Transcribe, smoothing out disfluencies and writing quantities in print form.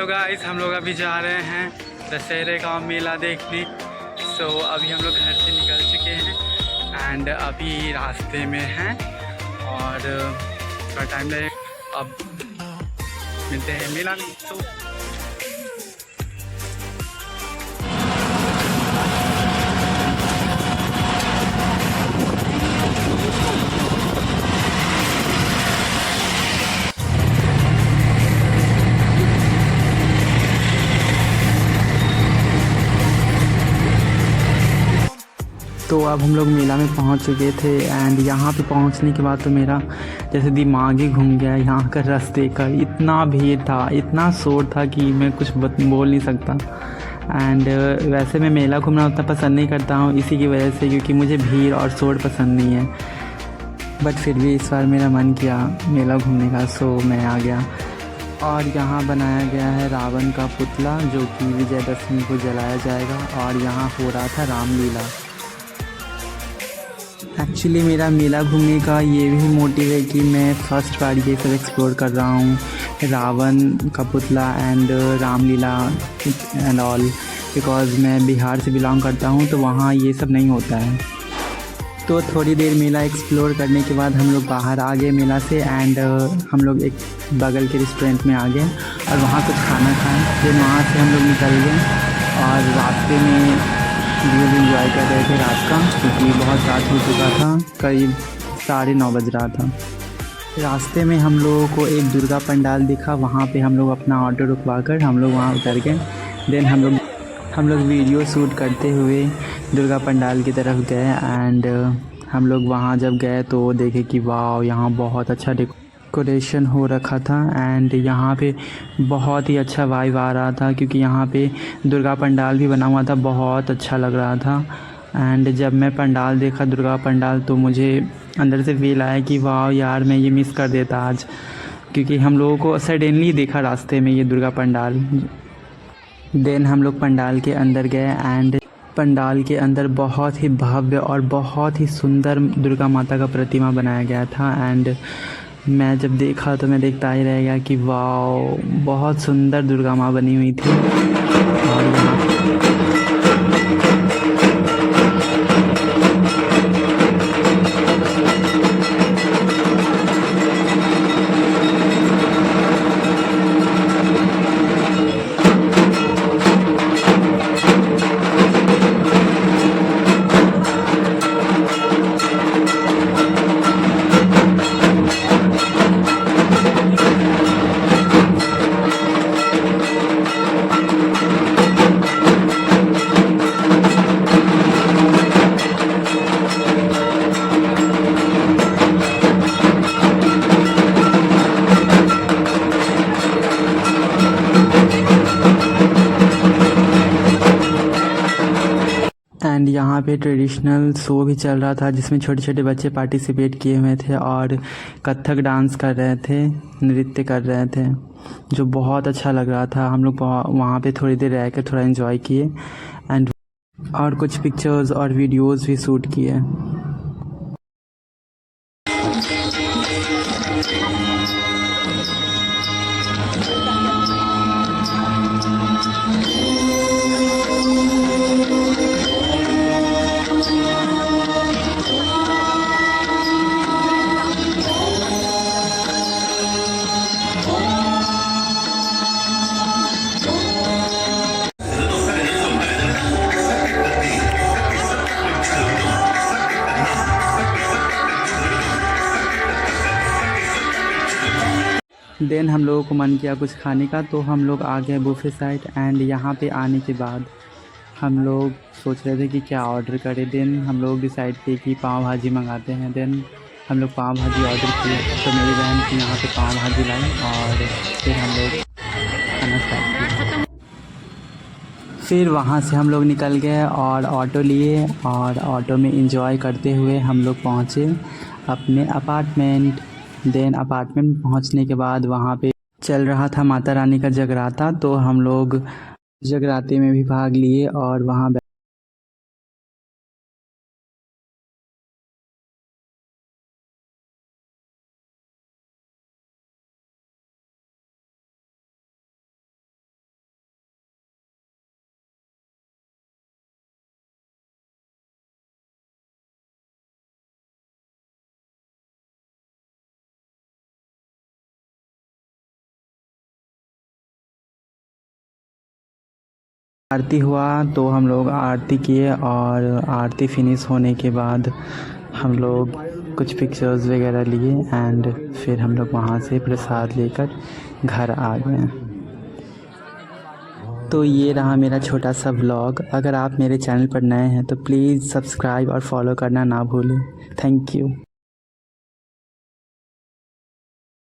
Hello guys, हम लोग अभी जा रहे हैं दशहरे का मेला देखने। अभी हम लोग घर से निकल चुके हैं एंड अभी रास्ते में हैं और थोड़ा टाइम लगेगा। अब मिलते हैं मेला में। तो अब हम लोग मेला में पहुंच चुके थे एंड यहाँ पे पहुंचने के बाद तो मेरा जैसे दिमाग ही घूम गया। यहाँ का रास्ते का इतना भीड़ था, इतना शोर था कि मैं कुछ बोल नहीं सकता। एंड वैसे मैं मेला घूमना उतना पसंद नहीं करता हूँ इसी की वजह से, क्योंकि मुझे भीड़ और शोर पसंद नहीं है। बट फिर भी इस बार मेरा मन किया मेला घूमने का, सो मैं आ गया। और यहाँ बनाया गया है रावण का पुतला जो कि विजयदशमी को जलाया जाएगा, और यहाँ हो रहा था रामलीला। एक्चुअली मेरा मेला घूमने का ये भी मोटिव है कि मैं फर्स्ट बार ये सब एक्सप्लोर कर रहा हूँ, रावण का पुतला and Ramlila and all. Because मैं बिहार से बिलोंग करता हूँ तो वहाँ ये सब नहीं होता है। तो थोड़ी देर मेला एक्सप्लोर करने के बाद हम लोग बाहर आ गए मेला से एंड हम लोग एक बगल के रेस्टोरेंट में आ गए और वहाँ कुछ खाना खाएं। फिर वहाँ से हम लोग निकल गए और रास्ते में व्यूज़ इंजॉय कर रहे थे रात का, क्योंकि बहुत रात हो चुका था, करीब 9:30 बज रहा था। रास्ते में हम लोगों को एक दुर्गा पंडाल दिखा, वहाँ पे हम लोग अपना ऑटो रुकवा कर हम लोग वहाँ उतर गए। देन हम लोग वीडियो शूट करते हुए दुर्गा पंडाल की तरफ गए एंड हम लोग वहाँ जब गए तो देखे कि वाह, यहाँ बहुत अच्छा डेकोरेशन हो रखा था एंड यहाँ पे बहुत ही अच्छा वाइब आ रहा था, क्योंकि यहाँ पे दुर्गा पंडाल भी बना हुआ था, बहुत अच्छा लग रहा था। एंड जब मैं पंडाल देखा, दुर्गा पंडाल, तो मुझे अंदर से फील आया कि वाह यार, मैं ये मिस कर देता आज, क्योंकि हम लोगों को सडनली देखा रास्ते में ये दुर्गा पंडाल। देन हम लोग पंडाल के अंदर गए एंड पंडाल के अंदर बहुत ही भव्य और बहुत ही सुंदर दुर्गा माता का प्रतिमा बनाया गया था। एंड मैं जब देखा तो मैं देखता ही रह गया कि वाह, बहुत सुंदर दुर्गा माँ बनी हुई थी। और यहाँ एंड यहाँ पे ट्रेडिशनल शो भी चल रहा था, जिसमें छोटे छोटे बच्चे पार्टिसिपेट किए हुए थे और कथक डांस कर रहे थे, नृत्य कर रहे थे, जो बहुत अच्छा लग रहा था। हम लोग वहाँ पे थोड़ी देर रह कर थोड़ा इन्जॉय किए एंड और कुछ पिक्चर्स और वीडियोज़ भी शूट किए। देन हम लोगों को मन किया कुछ खाने का, तो हम लोग आ गए बुफे साइड एंड यहाँ पे आने के बाद हम लोग सोच रहे थे कि क्या ऑर्डर करें। देन हम लोग डिसाइड किए कि पाव भाजी मंगाते हैं। देन हम लोग पाव भाजी ऑर्डर किए, तो मेरी बहन की यहाँ पे पाव भाजी लाई और फिर हम लोग खाना स्टार्ट किया। फिर वहाँ से हम लोग निकल गए और ऑटो लिए और ऑटो में इंजॉय करते हुए हम लोग पहुँचे अपने अपार्टमेंट। देन अपार्टमेंट पहुँचने के बाद वहाँ पे चल रहा था माता रानी का जगराता, तो हम लोग जगराते में भी भाग लिए और वहाँ आरती हुआ तो हम लोग आरती किए और आरती फिनिश होने के बाद हम लोग कुछ पिक्चर्स वगैरह लिए एंड फिर हम लोग वहाँ से प्रसाद लेकर घर आ गए। तो ये रहा मेरा छोटा सा व्लॉग। अगर आप मेरे चैनल पर नए हैं तो प्लीज़ सब्सक्राइब और फॉलो करना ना भूलें। Thank you.